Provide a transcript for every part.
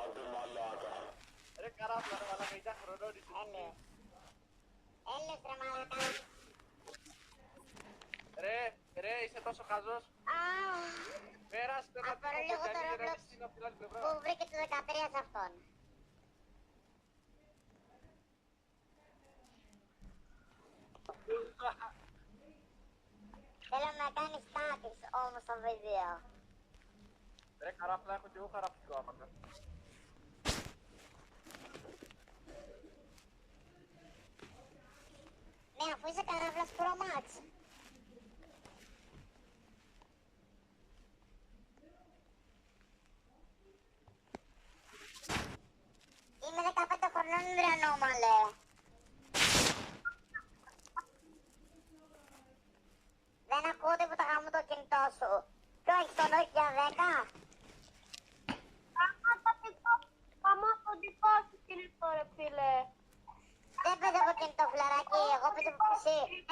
Άντε μαλάκα. Ρε καράβλα ρε μαλάκα, ήταν χρονών είσαι. Έλες ρε μαλάκα. Ρε, είσαι τόσο χαζός. Πέρασε ένα Απορώ λίγο το Roblox που βρήκε το 13 σε αυτόν. Θέλω να κάνεις κάτι όμως στο βίντεο. Ρε καράβλα, έχω κι εγώ χαρακτικό άμα κάνω. Ναι, αφού είσαι καράβλας Pro Max. Είμαι 15 χρονών ρε ανώμαλε. Δεν ακούω τίποτα γάμο το κινητό σου. Ποιο έχεις το Nokia 10? Άμα το δικό σου κινητό ρε φίλε. Δεν παίζω από κινητό φιλαράκι, εγώ παίζω από PC.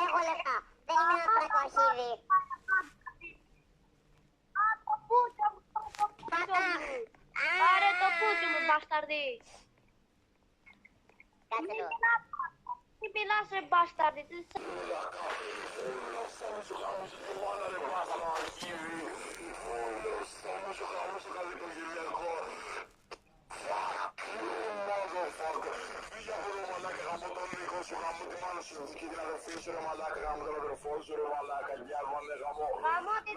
Έχω λεφτά, δεν είμαι ένα φράκο αρχίδι. Το πούτσο μου, το πούτσο μου. Άρε το πούτσο μου μπασταρδί. Κάτσε λίγο. Τι μιλάς ρε μπασταρδί. Σου γάμω τη μάνα σου, δική την αδερφή σου ρε μαλάκα, γάμω τον αδερφό σου ρε μαλάκα, διάβανε γάμω. Γάμω την